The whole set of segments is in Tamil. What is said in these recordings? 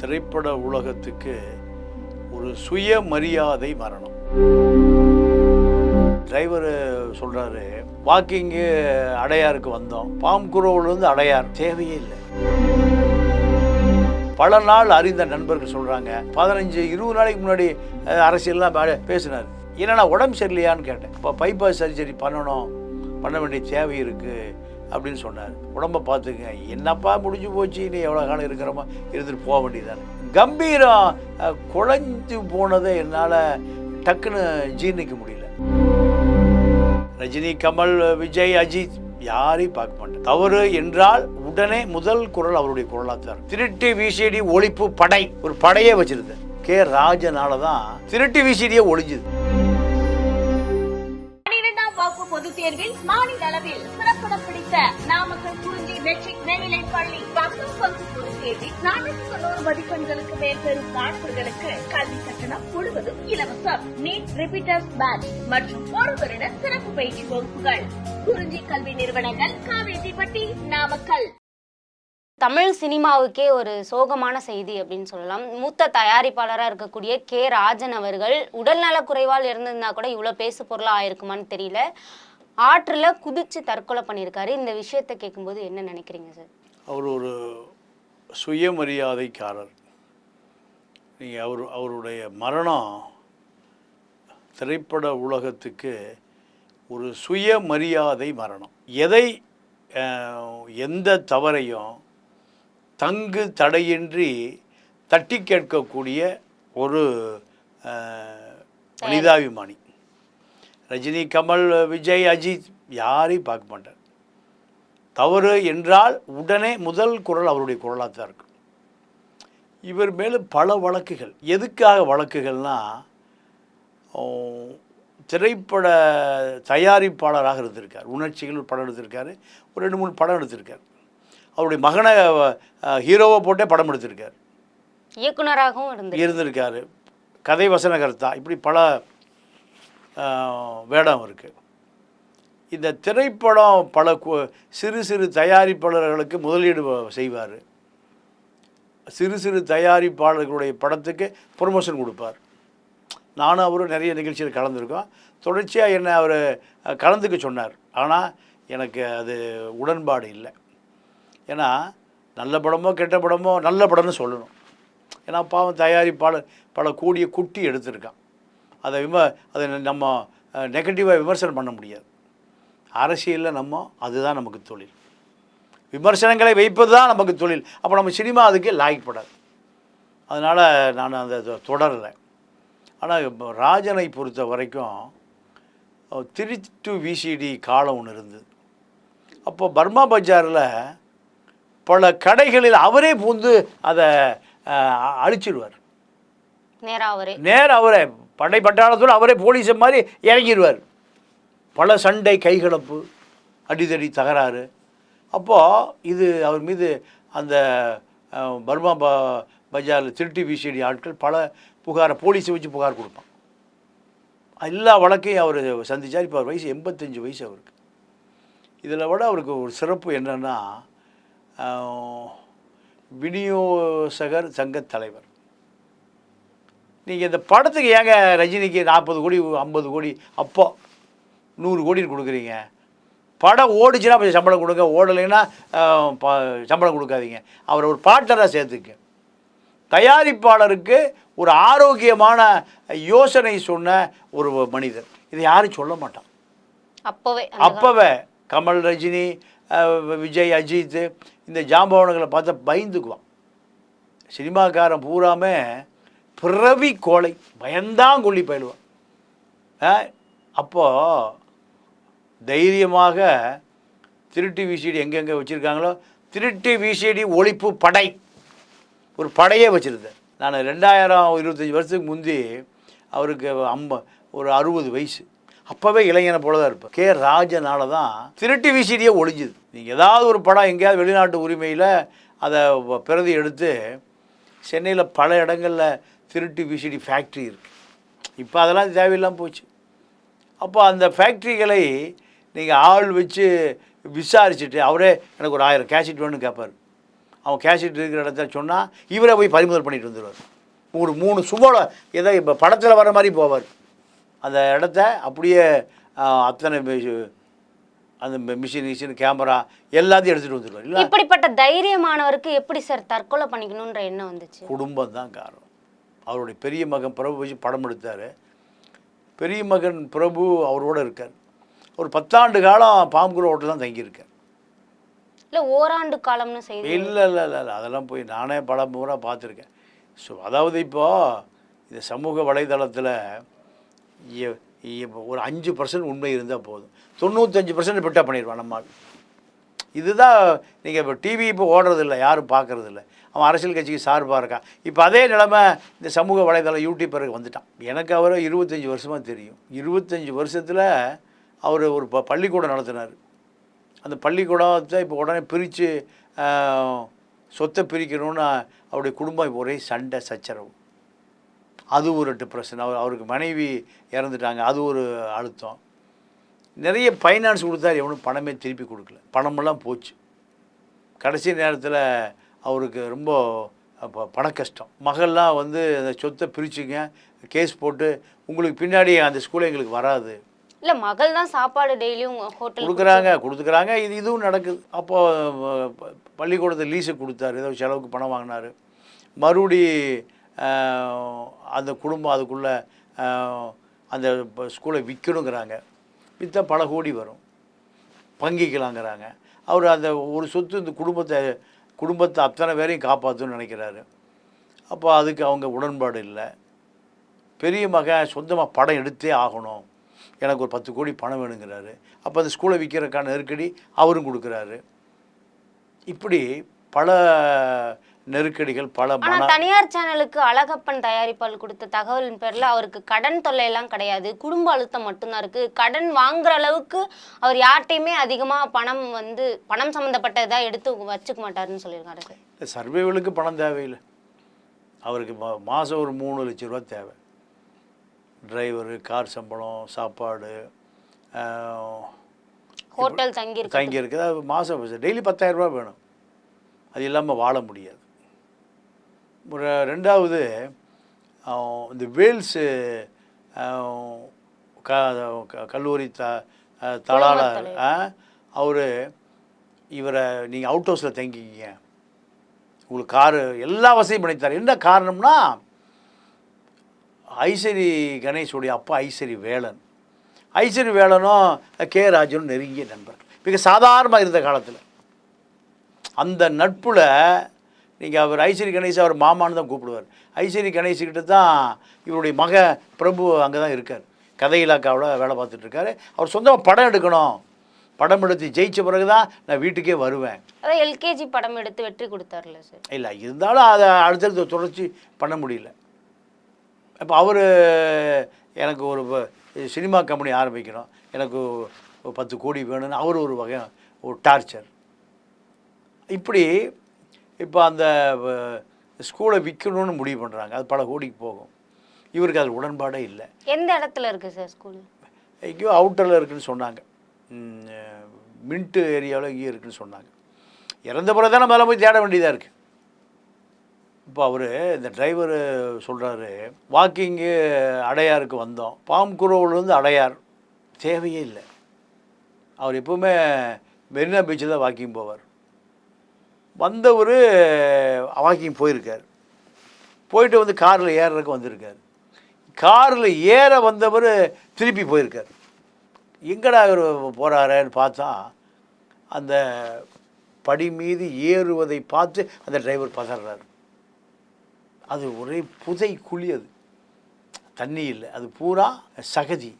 திரைப்பட உலகத்துக்கு ஒரு சுயமரியாதை மரணம். டிரைவர் சொல்கிறாரு, வாக்கிங்கு அடையாருக்கு வந்தோம், பாம்குரோவிலேருந்து அடையார் தேவையே இல்லை. பல நாள் அறிந்த நண்பர்கள் சொல்கிறாங்க, 15-20 நாளைக்கு முன்னாடி அரசியல்லாம் பேசினார். ஏன்னா உடம்பு சரியில்லையான்னு கேட்டேன். இப்போ பைபாஸ் சர்ஜரி பண்ண வேண்டிய தேவை இருக்குது அப்படின்னு சொன்னார். உடம்பை பார்த்துங்க, என்னப்பா முடிஞ்சு போச்சு, நீ எவ்வளோ காலம் இருக்கிறோமா இருந்துட்டு போக வேண்டியதானே. கம்பீரம் குழஞ்சு போனதை என்னால் டக்குன்னு ஜீர்ணிக்க முடியல. ரஜினி, கமல், விஜய், அஜித் யாரையும் பார்க்க மாட்டேன். தவறு என்றால் உடனே முதல் குரல் அவருடைய குரலாக தான். திருட்டு விசிடி ஒழிப்பு படை, ஒரு படையே வச்சிருந்தேன். கே ராஜனால தான் திருட்டு விசிடியே ஒழிஞ்சுது. பொது தேர்வில் மாநில அளவில் சிறப்பிடம் பிடித்த நாமக்கல் குறிஞ்சி மெட்ரிக் மேல்நிலைப் பள்ளி 10 பொது தேர்வில் 490 மதிப்பெண்களுக்கு மேல் பெறும் மாணவர்களுக்கு கல்வி கட்டணம் முழுவதும் இலவசம். நீட் ரிப்பீட்டர்ஸ் பேட்ச் மற்றும் ஒரு வருட சிறப்பு பயிற்சி வகுப்புகள். குறிஞ்சி கல்வி நிறுவனங்கள், காவேரிப்பட்டி, நாமக்கல். தமிழ் சினிமாவுக்கே ஒரு சோகமான செய்தி அப்படின்னு சொல்லலாம். மூத்த தயாரிப்பாளராக இருக்கக்கூடிய கே ராஜன் அவர்கள் உடல்நலக் குறைவால் இருந்திருந்தா கூட இவ்வளோ பேசு பொருளாக ஆயிருக்குமான்னு தெரியல, ஆற்றில் குதிச்சு தற்கொலை பண்ணியிருக்காரு. இந்த விஷயத்தை கேட்கும்போது என்ன நினைக்கிறீங்க சார்? அவர் ஒரு சுயமரியாதைக்காரர். நீங்கள் அவருடைய மரணம் திரைப்பட உலகத்துக்கு ஒரு சுயமரியாதை மரணம். எந்த தவறையும் தங்கு தடையின்றி தட்டி கேட்கக்கூடிய ஒரு மனிதாபிமானி. ரஜினி, கமல், விஜய், அஜித் யாரையும் பார்க்க மாட்டார். தவறு என்றால் உடனே முதல் குரல் அவருடைய குரலாக தான் இருக்கும். இவர் மேலும் பல வழக்குகள். எதுக்காக வழக்குகள்னால், திரைப்பட தயாரிப்பாளராக இருந்திருக்கார். உணர்ச்சிகள் படம் எடுத்திருக்காரு, ஒரு 2-3 படம் எடுத்திருக்கார். அவருடைய மகனை ஹீரோவை போட்டே படம் எடுத்திருக்கார். இயக்குனராகவும் இருந்திருக்காரு. கதை வசனகர்த்தா, இப்படி பல வேடம் இருக்குது. இந்த திரைப்படம் பல சிறு சிறு தயாரிப்பாளர்களுக்கு முதலீடு செய்வார். சிறு தயாரிப்பாளர்களுடைய படத்துக்கு ப்ரொமோஷன் கொடுப்பார். நானும் அவரும் நிறைய நிகழ்ச்சியில் கலந்துருக்கோம். தொடர்ச்சியாக என்னை அவர் கலந்துக்க சொன்னார். ஆனால் எனக்கு அது உடன்பாடு இல்லை. ஏன்னா நல்ல படமோ கெட்ட படமோ நல்ல படம்னு சொல்லணும். ஏன்னா பாவம் தயாரிப்பாளர் பல கோடிய குட்டி எடுத்திருக்கான். அதை நம்ம நெகட்டிவாக விமர்சனம் பண்ண முடியாது. அரசியலில் அதுதான் நமக்கு தொழில். விமர்சனங்களை வைப்பது தான் நமக்கு தொழில். அப்போ நம்ம சினிமா அதுக்கு லாய்க்கப்படாது. அதனால் நான் அதை தொடரலை. ஆனால் ராஜனை பொறுத்த வரைக்கும் திருட்டு விசிடி காலம் ஒன்று இருந்தது. அப்போ பர்மா பஜாரில் பல கடைகளில் அவரே பூந்து அதை அழிச்சிடுவார். நேராக அவரே பட்டாளத்தோடு அவரே போலீஸை மாதிரி இறங்கிடுவார். பல சண்டை, கைகலப்பு, அடிதடி, தகராறு. அப்போது இது அவர் மீது அந்த பர்மா பஜாரில் திருட்டு விசிடி ஆட்கள் பல புகாரை போலீஸை வச்சு புகார் கொடுப்பான். எல்லா வழக்கையும் அவர் சந்தித்தார். இப்போ அவர் வயசு 85 வயசு அவருக்கு. இதில் விட அவருக்கு ஒரு சிறப்பு என்னென்னா, விநியோகர் சங்க தலைவர். நீங்கள் இந்த படத்துக்கு ஏங்க ரஜினிக்கு 40 கோடி 50 கோடி அப்போ 100 கோடி கொடுக்குறீங்க? படம் ஓடிச்சுன்னா கொஞ்சம் சம்பளம் கொடுங்க, ஓடலைன்னா சம்பளம் கொடுக்காதீங்க. அவரை ஒரு பார்ட்னராக சேர்த்துக்க. தயாரிப்பாளருக்கு ஒரு ஆரோக்கியமான யோசனை சொன்ன ஒரு மனிதர். இதை யாரும் சொல்ல மாட்டான். அப்போவே கமல், ரஜினி, விஜய், அஜித் இந்த ஜாம்பவன்களை பார்த்தா பயந்துக்குவான். சினிமாக்காரன் பூராமே பிறவி கோலை, பயந்தான் கொல்லி பயிலுவான். அப்போது தைரியமாக திருட்டு விசிடி எங்கெங்கே வச்சுருக்காங்களோ திருட்டு விசிடி ஒழிப்பு படை, ஒரு படையே வச்சுருந்தேன். நான் 2025 வருஷத்துக்கு முந்தி அவருக்கு ஒரு 60 வயசு. அப்போவே இளைஞனை போல தான் இருப்பேன். கே ராஜனால தான் திருட்டு விசிடியே ஒழிஞ்சுது. நீங்கள் ஏதாவது ஒரு படம் எங்கேயாவது வெளிநாட்டு உரிமையில் அதை பிரதி எடுத்து, சென்னையில் பல இடங்களில் திருட்டு விசிடி ஃபேக்ட்ரி இருக்குது. இப்போ அதெல்லாம் தேவையில்லாமல் போச்சு. அப்போ அந்த ஃபேக்ட்ரிகளை நீங்கள் ஆள் வச்சு விசாரிச்சுட்டு அவரே எனக்கு ஒரு 1000 கேசட் வேணும்னு கேட்பார். அவன் கேஷெட் இருக்கிற இடத்த சொன்னால் இவரே போய் பறிமுதல் பண்ணிட்டு வந்துடுவார். ஒரு 3 சுமோல ஏதோ இப்போ படத்தில் வர மாதிரி போவார். அந்த இடத்த அப்படியே அத்தனை அந்த மிஷின் கேமரா எல்லாத்தையும் எடுத்துகிட்டு வந்துடுவார். இல்லை, இப்படிப்பட்ட தைரியமானவருக்கு எப்படி சார் தற்கொலை பண்ணிக்கணுன்ற எண்ணம் வந்துச்சு? குடும்பம் தான் காரணம். அவருடைய பெரிய மகன் பிரபு வச்சு படம் எடுத்தார். பெரிய மகன் பிரபு அவரோட இருக்கார். ஒரு 10 ஆண்டு காலம் பாம்புக்குள்ள ஹோட்டல் தான் தங்கியிருக்கார். இல்லை ஓராண்டு காலம்னு செய்தி. இல்லை இல்லை இல்லை இல்லை, அதெல்லாம் போய் நானே பல முறை பார்த்துருக்கேன். ஸோ அதாவது இப்போது இந்த சமூக வலைதளத்தில் ஒரு 5% உண்மை இருந்தால் போதும், 95% பிட்டா பண்ணிடுவான் நம்மால். இதுதான் நீங்கள் இப்போ டிவி இப்போ ஓடுறதில்ல, யாரும் பார்க்குறதில்ல. அவன் அரசியல் கட்சிக்கு சார்பாக இருக்கான். இப்போ அதே நிலைமை இந்த சமூக வலைதளம் யூடியூப்பருக்கு வந்துட்டான். எனக்கு அவரை 25 வருஷமாக தெரியும். 25 வருஷத்தில் அவர் ஒரு பள்ளிக்கூடம் நடத்தினார். அந்த பள்ளிக்கூடத்தை இப்போ உடனே பிரித்து சொத்தை பிரிக்கணும்னு அவருடைய குடும்பம் இப்போ ஒரே சண்டை சச்சரவு. அது ஒரு டிப்ரெஷன். அவருக்கு மனைவி இறந்துட்டாங்க, அது ஒரு அழுத்தம். நிறைய ஃபைனான்ஸ் கொடுத்தாரு, எவனும் பணமே திருப்பி கொடுக்கல, பணமெல்லாம் போச்சு. கடைசி நேரத்தில் அவருக்கு ரொம்ப பண கஷ்டம். மகள்லாம் வந்து அந்த சொத்தை பிரிச்சுங்க, கேஸ் போட்டு உங்களுக்கு பின்னாடி அந்த ஸ்கூலில் எங்களுக்கு வராது. இல்லை மகள் தான் சாப்பாடு டெய்லியும் ஹோட்டல் கொடுக்குறாங்க. இதுவும் நடக்குது. அப்போது பள்ளிக்கூடத்தை லீஸுக்கு கொடுத்தாரு, ஏதோ செலவுக்கு பணம் வாங்கினார். மறுபடி அந்த குடும்பம் அதுக்குள்ளே அந்த ஸ்கூலை விற்கணுங்கிறாங்க. விற்றா பல கோடி வரும், பங்கிக்கலாங்கிறாங்க. அவர் அந்த ஒரு சொத்து இந்த குடும்பத்தை அத்தனை பேரையும் காப்பாற்றணும்னு நினைக்கிறாரு. அப்போ அதுக்கு அவங்க உடன்பாடு இல்லை. பெரிய மகன் சொந்தமாக படம் எடுத்தே ஆகணும், எனக்கு ஒரு 10 கோடி பணம் வேணுங்கிறாரு. அப்போ அந்த ஸ்கூலை விற்கிறதுக்கான நெருக்கடி அவரும் கொடுக்குறாரு. இப்படி பல நெருக்கடிகள் பல. ஆனால் தனியார் சேனலுக்கு அழகப்பன் தயாரிப்பால் கொடுத்த தகவலின் பேரில் அவருக்கு கடன் தொல்லையெல்லாம் கிடையாது, குடும்ப அழுத்தம் மட்டும்தான் இருக்குது. கடன் வாங்குற அளவுக்கு அவர் யார்கிட்டையுமே அதிகமாக பணம் சம்மந்தப்பட்டதாக எடுத்து வச்சுக்க மாட்டாருன்னு சொல்லியிருக்காரு சார். சர்வைவலுக்கு பணம் தேவையில்லை அவருக்கு. மாதம் ஒரு 3 லட்ச ரூபா தேவை. டிரைவரு, கார் சம்பளம், சாப்பாடு, ஹோட்டல் தங்கி இருக்குது. அது மாதம் டெய்லி 10,000 ரூபா வேணும். அது இல்லாமல் வாழ முடியாது. ஒரு 2வது இந்த வேல்ஸு கல்லூரி தலாளர் அவர் இவரை நீங்கள் அவுட் ஹவுஸில் தங்கிக்கிங்க, உங்களுக்கு காரு எல்லா வசதியும் பண்ணித்தார். என்ன காரணம்னா ஐஸ்வரி கணேஷுடைய அப்பா ஐஸ்வரி வேலன். ஐஸ்வரி வேலனும் கே ராஜனும் நெருங்கிய நண்பர்கள். மிக சாதாரணமாக இருந்த காலத்தில் அந்த நட்பில் நீங்கள் அவர் ஐஸ்வரி கணேஷ் அவர் மாமான்னு தான் கூப்பிடுவார். ஐஸ்வரி கணேஷ்கிட்ட தான் இவருடைய மக பிரபு அங்கே தான் இருக்கார், கதை இலாக்காவில் வேலை பார்த்துட்ருக்காரு. அவர் சொந்தமாக படம் எடுக்கணும், படம் எடுத்து ஜெயித்த பிறகு தான் நான் வீட்டுக்கே வருவேன். அதான் எல்கேஜி படம் எடுத்து வெற்றி கொடுத்தார்ல சார். இல்லை, இருந்தாலும் அதை அடுத்தடுத்து தொடர்ச்சி பண்ண முடியல. அப்போ அவர் எனக்கு ஒரு சினிமா கம்பெனி ஆரம்பிக்கணும், எனக்கு 10 கோடி வேணும்னு அவர் ஒரு வகை ஒரு டார்ச்சர். இப்படி இப்போ அந்த ஸ்கூலை விற்கணும்னு முடிவு பண்ணுறாங்க. அது பல கோடிக்கு போகும். இவருக்கு அது உடன்பாடே இல்லை. எந்த இடத்துல இருக்குது சார் ஸ்கூல்? எங்கேயோ அவுட்டரில் இருக்குதுன்னு சொன்னாங்க, மின்ட்டு ஏரியாவில் இங்கேயும் இருக்குதுன்னு சொன்னாங்க. இறந்த பிறகு தான் மேலே போய் தேட வேண்டியதாக இருக்குது. இப்போ அவர் இந்த டிரைவரு சொல்கிறாரு, வாக்கிங்கு அடையாருக்கு வந்தோம், பாம்குரோவிலேருந்து அடையார் தேவையே இல்லை. அவர் எப்போவுமே மெரினா பீச்சில் தான் வாக்கிங் போவார். வந்தவர் வாக்கிங் போயிருக்கார், போயிட்டு வந்து காரில் ஏறுறதுக்கு வந்திருக்கார். காரில் ஏற வந்தவர் திருப்பி போயிருக்கார். எங்கடா இவர் போகிறாரேன்னு பார்த்தா அந்த படி மீது ஏறுவதை பார்த்து அந்த டிரைவர் பதறார். அது ஒரே புதை குழி, அது தண்ணி இல்லை, அது பூரா சகதி.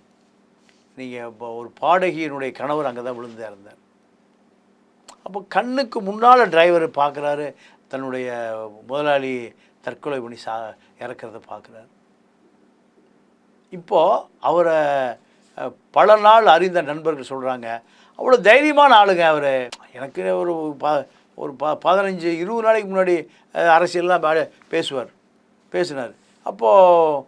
நீங்கள் இப்போ ஒரு பாடகியினுடைய கணவர் அங்கே தான் விழுந்து இறந்தார். அப்போ கண்ணுக்கு முன்னால் டிரைவர் பார்க்குறாரு, தன்னுடைய முதலாளி தற்கொலை பண்ணி இறக்கிறத பார்க்குறாரு. இப்போது அவரை பல நாள் அறிந்த நண்பர்கள் சொல்கிறாங்க, அவ்வளோ தைரியமான ஆளுங்க அவர். எனக்கு ஒரு 15-20 நாளைக்கு முன்னாடி அரசியல்லாம் பேசினார். அப்போது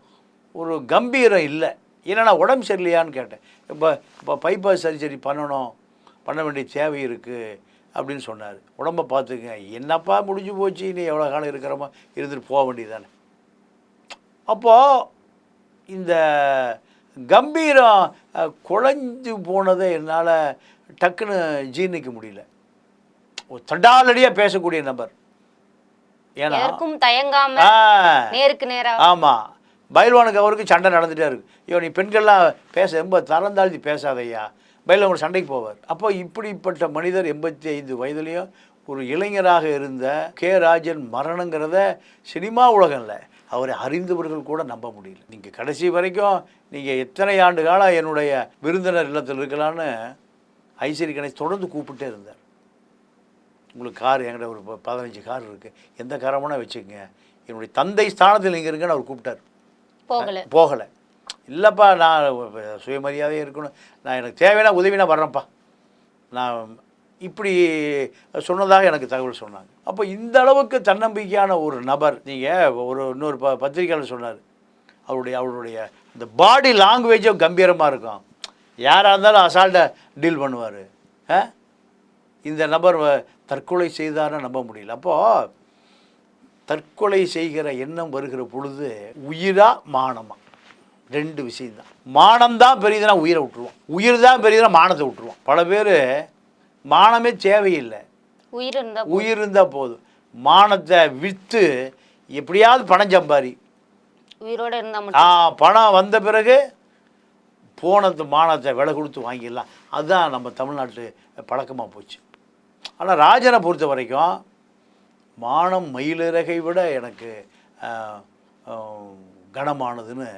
ஒரு கம்பீரம் இல்லை. ஏன்னா நான் உடம்பு சரியில்லையான்னு கேட்டேன். இப்போ பைபாஸ் சர்ஜரி பண்ண வேண்டிய தேவை இருக்குது, அப்படின்னு சொன்னார். உடம்பை பார்த்துக்குங்க, என்னப்பா முடிஞ்சு போச்சு, நீ எவ்வளோ காலம் இருக்கிறோமோ இருந்துட்டு போக வேண்டியதானே. அப்போது இந்த கம்பீரம் குழஞ்சு போனதை என்னால் டக்குன்னு ஜீர்ணிக்க முடியல. ஒரு தடாலடியாக பேசக்கூடிய நபர். ஏன்னா தயங்காம நேருக்கு நேரா. ஆமாம், பயில்வானுக்கு அவருக்கு சண்டை நடந்துகிட்டே இருக்கு. ஐயோ நீ பெண்கள்லாம் பேச ரொம்ப தரந்தாழ்த்தி பேசாதையா, பயில்வான் சண்டைக்கு போவார். அப்போ இப்படிப்பட்ட மனிதர் 85 வயதுலேயும் ஒரு இளைஞராக இருந்த கே ராஜன் மரணங்கிறத சினிமா உலகம்ல அவரை அறிந்தவர்கள் கூட நம்ப முடியல. நீங்கள் கடைசி வரைக்கும் நீங்கள் எத்தனை ஆண்டு காலம் என்னுடைய விருந்தினர் இல்லத்தில் இருக்கலான்னு ஐஸ்வரி கணேஷ் தொடர்ந்து கூப்பிட்டே இருந்தார். உங்களுக்கு கார் என்கிட்ட ஒரு 15 கார் இருக்குது, எந்த காரமான வச்சுக்கோங்க, என்னுடைய தந்தை ஸ்தானத்தில் நீங்கள் இருக்குன்னு அவர் கூப்பிட்டார். போகலை. இல்லைப்பா, நான் சுயமரியாதையாக இருக்கணும், நான் எனக்கு தேவையான உதவினா வர்றேன்ப்பா, நான் இப்படி சொன்னதாக எனக்கு தகவல் சொன்னாங்க. அப்போ இந்த அளவுக்கு தன்னம்பிக்கையான ஒரு நபர். நீங்கள் இன்னொரு பத்திரிகையாளர் சொன்னார், அவருடைய இந்த பாடி லாங்குவேஜும் கம்பீரமாக இருக்கும், யாராக இருந்தாலும் அசால்ட்டாக டீல் பண்ணுவார். இந்த நபர் தற்கொலை செய்தார்னு நம்ப முடியல. அப்போது தற்கொலை செய்கிற எண்ணம் வருகிற பொழுது உயிரா மானமா, 2 விஷயம்தான். மானம்தான் பெரியதுனா உயிரை விட்டுருவோம், உயிர் தான் பெரியதுனா மானத்தை விட்டுருவோம். பல பேர் மானமே தேவையில்லை, உயிர் இருந்தால் போதும். மானத்தை விற்று எப்படியாவது பணம் சம்பாரி, உயிரோடு இருந்தால் பணம் வந்த பிறகு போனது மானத்தை விலை கொடுத்து வாங்கிடலாம். அதுதான் நம்ம தமிழ்நாட்டு பழக்கமாக போச்சு. ஆனால் ராஜனை பொறுத்த வரைக்கும் மானம் மயிலிறகை விட எனக்கு கனமானதுன்னு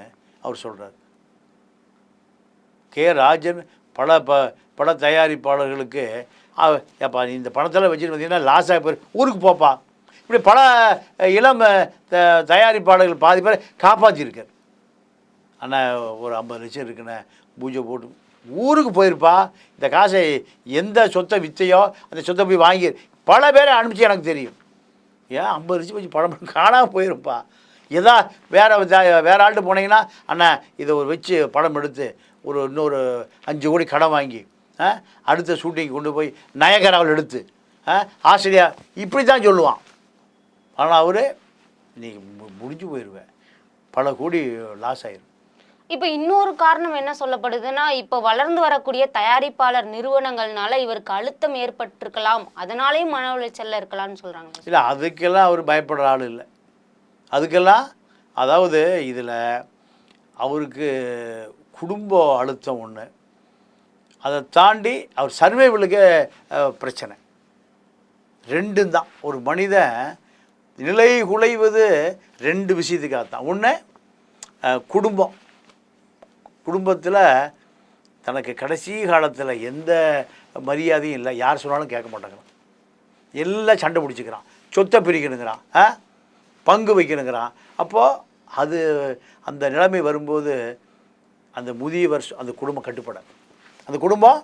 அவர் சொல்கிறார். கே ராஜன் பல தயாரிப்பாளர்களுக்கு ஏப்பா நீ இந்த பணத்தெல்லாம் வச்சுட்டு வந்தீங்கன்னா லாஸாக போய் ஊருக்கு போப்பா, இப்படி பல இளம் தயாரிப்பாளர்கள் பாதி பேரை காப்பாற்றிருக்கார். ஆனால் ஒரு 50 லட்சம் இருக்குண்ணே, பூஜை போட்டு ஊருக்கு போயிருப்பா, இந்த காசை எந்த சொத்தை விற்றையோ அந்த சொத்தை போய் வாங்கி பல பேரை அனுப்பிச்சு எனக்கு தெரியும். ஏன் 50 லட்சம் வச்சு படம் காணாமல் போயிருப்பா. எதா வேறு ஆள்கிட்ட போனீங்கன்னா அண்ணா இதை ஒரு வச்சு படம் எடுத்து இன்னொரு 5 கோடி கடன் வாங்கி அடுத்த ஷூட்டிங் கொண்டு போய் நயகராவில் எடுத்து ஆஸ்திரேலியா இப்படி தான் சொல்லுவான். ஆனால் அவர் நீ முடிஞ்சு போயிடுவேன், பல கோடி லாஸ் ஆயிரும். இப்போ இன்னொரு காரணம் என்ன சொல்லப்படுதுன்னா, இப்போ வளர்ந்து வரக்கூடிய தயாரிப்பாளர் நிறுவனங்கள்னால இவருக்கு அழுத்தம் ஏற்பட்டிருக்கலாம், அதனாலேயும் மன உளைச்சல்ல இருக்கலாம்னு சொல்கிறாங்க. இல்லை, அதுக்கெல்லாம் அவர் பயப்படுற ஆள் இல்லை. அதுக்கெல்லாம் அதாவது இதில் அவருக்கு குடும்ப அழுத்தம் ஒன்று, அதை தாண்டி அவர் சர்வைவலுக்கு பிரச்சனை, 2 தான். ஒரு மனிதன் நிலை குலைவது 2 விஷயத்துக்காக தான். ஒன்று குடும்பத்தில் தனக்கு கடைசி காலத்தில் எந்த மரியாதையும் இல்லை, யார் சொன்னாலும் கேட்க மாட்டாங்கிறான், எல்லாம் சண்டை பிடிச்சிக்கிறான், சொத்தை பிரிக்கணுங்கிறான், பங்கு வைக்கணுங்கிறான். அப்போது அந்த நிலைமை வரும்போது அந்த முதியவர் அந்த குடும்பம் கட்டுப்படாது. அந்த குடும்பம்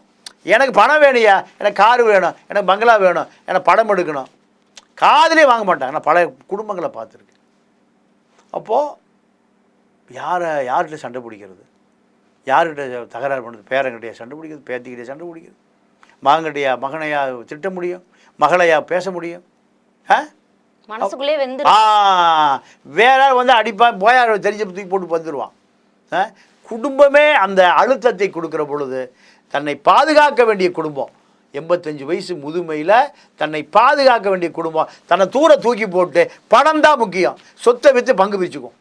எனக்கு பணம் வேணுயா, எனக்கு காரு வேணும், எனக்கு பங்களா வேணும், எனக்கு படம் எடுக்கணும், காதிலே வாங்க மாட்டாங்க. நான் பல குடும்பங்களை பார்த்துருக்கேன். அப்போது யார்கிட்ட சண்டை பிடிக்கிறது, யார்கிட்ட தகராறு பண்ணுறது, பேரங்கிட்டையா சண்டை பிடிக்கிறது, பேத்திக்கிட்டே சண்டை பிடிக்கிறது, மகன்கிட்டையா மகனையா திட்ட முடியும், மகளையா பேச முடியும், மனசுக்குள்ளே வந்து வேற வந்து அடிப்பான், போயார் தெரிஞ்ச தூக்கி போட்டு வந்துடுவான். குடும்பமே அந்த அழுத்தத்தை கொடுக்குற பொழுது தன்னை பாதுகாக்க வேண்டிய குடும்பம், 85 வயசு முதுமையில் தன்னை பாதுகாக்க வேண்டிய குடும்பம் தன்னை தூக்கி போட்டு பணம் தான் முக்கியம், சொத்தை விற்று பங்கு பிரிச்சுக்கும்.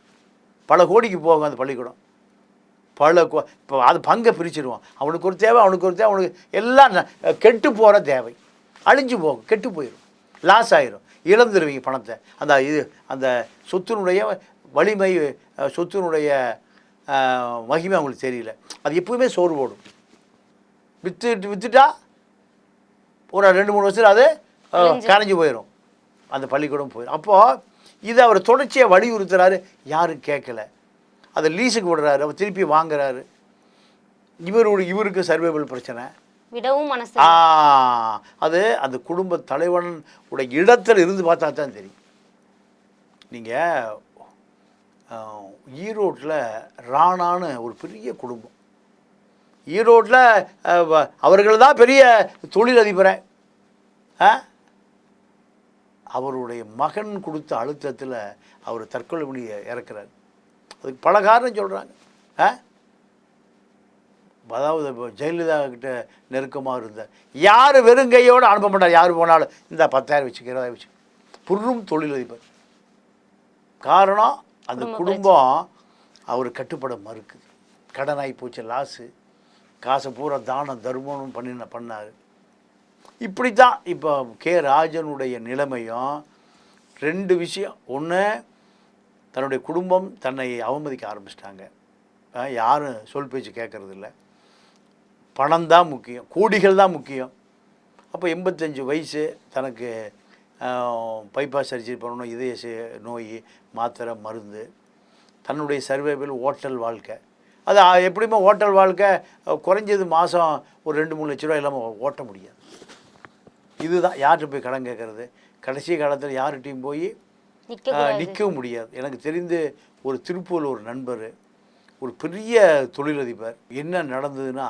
பல கோடிக்கு போகும் அந்த பள்ளிக்கூடம், இப்போ அது பங்கை பிரிச்சிடுவான். அவனுக்கு ஒரு தேவை, அவனுக்கு எல்லாம் கெட்டு போகிற தேவை, அழிஞ்சு போகும், கெட்டு போயிடும், லாஸ் ஆயிரும், இழந்துருவீங்க பணத்தை. அந்த சொத்தினுடைய வலிமை, சொத்தினுடைய மகிமை அவங்களுக்கு தெரியல. அது எப்பவுமே சோறு போடும். விற்றுட்டா ஒரு 2-3 வருஷத்தில் அது கரைஞ்சி போயிடும், அந்த பள்ளிக்கூடம் போயிடும். அப்போது இதை அவர் தொடர்ச்சியாக வலியுறுத்துறாரு, யாரும் கேட்கல. அதை லீஸுக்கு விடுறாரு, அவர் திருப்பி வாங்குறாரு. இவருக்கு சர்வைவல் பிரச்சனை, விடவும் மனசு. அது அந்த குடும்ப தலைவனுடைய இடத்துல இருந்து பார்த்தா தான் தெரியும். நீங்கள் ஈரோட்டில் ராணான்னு ஒரு பெரிய குடும்பம், ஈரோட்டில் அவர்கள் தான் பெரிய தொழிலதிபரை, அவருடைய மகன் கொடுத்த அழுத்தத்தில் அவர் தற்கொலை பண்ணி இறக்குறாரு. அதுக்கு பல காரணம் சொல்கிறாங்க. அதாவது இப்போ ஜெயலலிதா கிட்ட நெருக்கமாக இருந்தார். யார் வெறுங்கையோடு அனுப்ப மாட்டார். யார் போனாலும் இந்த 10,000 வச்சுக்க 20,000 வச்சு புல்லும் தொழிலதிபர். காரணம் அந்த குடும்பம் அவர் கட்டுப்பட மறுக்குது. கடனாகி போச்சு, லாஸு, காசை பூரா தானம் தர்மம்னு பண்ணார். இப்படி தான் இப்போ கே ராஜனுடைய நிலைமையும் 2 விஷயம். ஒன்று, தன்னுடைய குடும்பம் தன்னை அவமதிக்க ஆரம்பிச்சிட்டாங்க. யாரும் சொல் பேச்சு கேட்கறதில்ல. பணம் தான் முக்கியம், கோடிகள் தான் முக்கியம். அப்போ 85 வயசு, தனக்கு பைபாஸ் சர்ஜரி பண்ணணும், இதய நோய், மாத்திரை, மருந்து, தன்னுடைய சர்வைவல், ஹோட்டல் வாழ்க்கை. அது எப்படியுமே ஹோட்டல் வாழ்க்கை குறைஞ்சது மாதம் ஒரு 2-3 லட்ச ரூபா இல்லாமல் ஓட்ட முடியாது. இதுதான் யார்கிட்ட போய் கடன் கேட்குறது. கடைசி காலத்தில் யார்கிட்டையும் போய் நிற்கவும் முடியாது. எனக்கு தெரிந்து ஒரு திருப்பூரில் ஒரு நண்பர், ஒரு பெரிய தொழிலதிபர். என்ன நடந்ததுன்னா,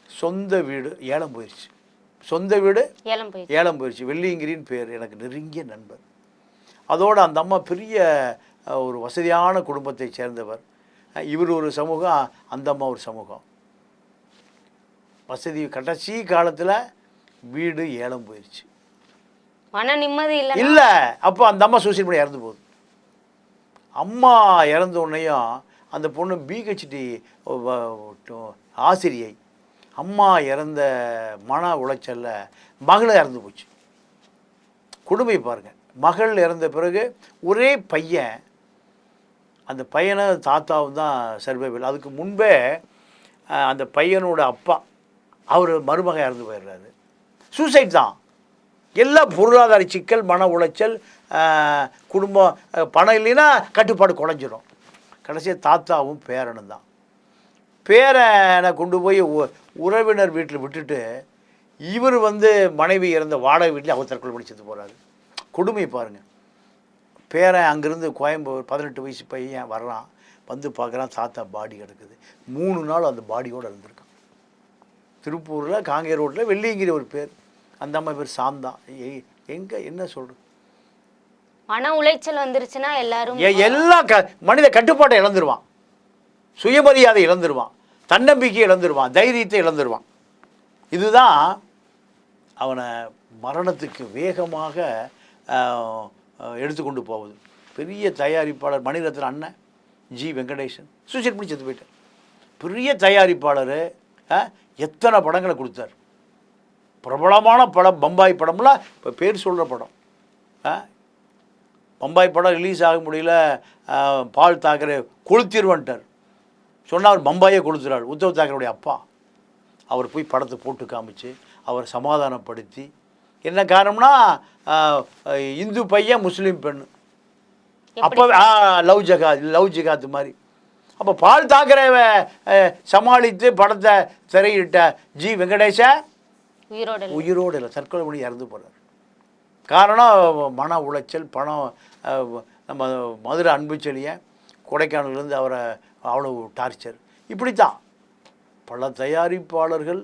சொந்த வீடு ஏலம் போயிடுச்சு. சொந்த வீடு ஏலம் போயிடுச்சு. வெள்ளியங்கிரின்னு பேர், எனக்கு நெருங்கிய நண்பர். அதோடு அந்த அம்மா பெரிய ஒரு வசதியான குடும்பத்தை சேர்ந்தவர். இவர் ஒரு சமூகம், அந்த அம்மா ஒரு சமூகம். வசதி. கடைசி காலத்தில் வீடு ஏலம் போயிடுச்சு. மன நிம்மதி இல்லை. அப்போ அந்த அம்மா சூசைட் பண்ணி இறந்து போகுது. அம்மா இறந்த உடனேயும் அந்த பொண்ணு பிஹெச்டி ஆசிரியை. அம்மா இறந்த மன உளைச்சலில் மகளை இறந்து போச்சு. கொடுமை பாருங்கள். மகள் இறந்த பிறகு ஒரே பையன். அந்த பையனை தாத்தாவும் தான் சர்வைவல். அதுக்கு முன்பே அந்த பையனோட அப்பா, அவர் மருமக இறந்து போயிடுறாரு. சூசைட் தான். எல்லா பொருளாதார சிக்கல், மன உளைச்சல், குடும்பம், பணம் இல்லைன்னா கட்டுப்பாடு குறைஞ்சிரும். கடைசியாக தாத்தாவும் பேரனும் தான். பேரனை கொண்டு போய் உறவினர் வீட்டில் விட்டுட்டு இவர் மனைவி இறந்த வாடகை வீட்டில் அவர் தற்கொலை பண்ணி செத்து போகிறாரு. கொடுமை பாருங்கள். பேரன் அங்கேருந்து கோயம்புத்தூர் 18 வயசு பையன் வர்றான். பார்க்குறான், தாத்தா பாடி கிடக்குது. 3 நாள் அந்த பாடியோடு இருந்திருக்கான். திருப்பூரில் காங்கேய ரோட்டில் வெள்ளியங்கிரி ஒரு பேர். அந்த அம்மா பேர் சாந்தா. எங்கே என்ன சொல்கிறது? மன உளைச்சல் வந்துருச்சுன்னா எல்லாரும் எல்லாம் மனித கட்டுப்பாட்டை இழந்துருவான், சுயமரியாதை இழந்துருவான், தன்னம்பிக்கை இழந்துருவான், தைரியத்தை இழந்துருவான். இதுதான் அவனை மரணத்துக்கு வேகமாக எடுத்துக்கொண்டு போகுது. பெரிய தயாரிப்பாளர் மணிரத்ன அண்ணன் ஜி வெங்கடேசன் சூசைட் பண்ணி செத்து போயிட்டார். பெரிய தயாரிப்பாளர், எத்தனை படங்களை கொடுத்தார். பிரபலமான படம் பம்பாய் படம்லாம் இப்போ பேர் சொல்கிற படம். பம்பாய் படம் ரிலீஸ் ஆக முடியல. பால் தாக்கரே கொளுத்திடுவன்ட்டார். சொன்னால் அவர் பம்பாயே கொளுத்துறாரு. உத்தவ் தாக்கரேவுடைய அப்பா. அவர் போய் படத்தை போட்டு காமிச்சு அவர் சமாதானப்படுத்தி, என்ன காரணம்னா இந்து பையன் முஸ்லீம் பெண்ணு. அப்போ லவ் ஜிகாத் மாதிரி. அப்போ பால் தாக்கரேவை சமாளித்து படத்தை திரையிட்ட ஜி வெங்கடேசன் உயிரோடு இல்லை, தற்கொலை பண்ணி இறந்து போகிறார். காரணம் மன உளைச்சல், பணம். நம்ம மதுரை அன்புச்செழியன் கொடைக்கானலேருந்து அவரை அவ்வளவு டார்ச்சர். இப்படித்தான் பல தயாரிப்பாளர்கள்,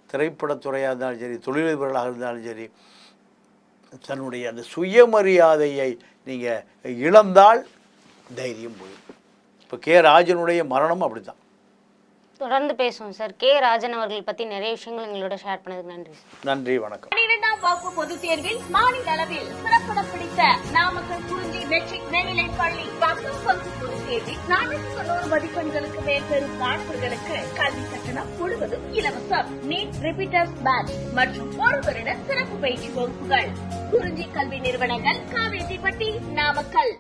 திரைப்படத்துறையாக இருந்தாலும் சரி, தொழிலதிபர்களாக இருந்தாலும் சரி, தன்னுடைய அந்த சுயமரியாதையை நீங்கள் இழந்தால் தைரியம் போயிடும். இப்போ கே ராஜனுடைய மரணம் அப்படி தான். தொடர்ந்து பேசுவோம் சார். கே ராஜன் அவர்கள் பற்றி நிறைய விஷயங்கள் எங்களோட ஷேர் பண்ணதுக்கு நன்றி சார். நன்றி, வணக்கம். 12ஆம் வகுப்பு பொதுத் தேர்வில் மாநில அளவில் சிறப்பிடம் பிடித்த நாமக்கல் குறிஞ்சி மெட்ரிக் மேல்நிலைப் பள்ளி 10ஆம் வகுப்பு பொதுத் தேர்வில் 490 மதிப்பெண்களுக்கு மேல் பெறும் மாணவர்களுக்கு கல்வி கட்டணம் முழுவதும் இலவசம். நீட் ரிப்பீட்டர்ஸ் பேட்ச் மற்றும் 1 வருட சிறப்பு பயிற்சி வகுப்புகள். குறிஞ்சி கல்வி நிறுவனங்கள், காவேரிப்பட்டி, நாமக்கல்.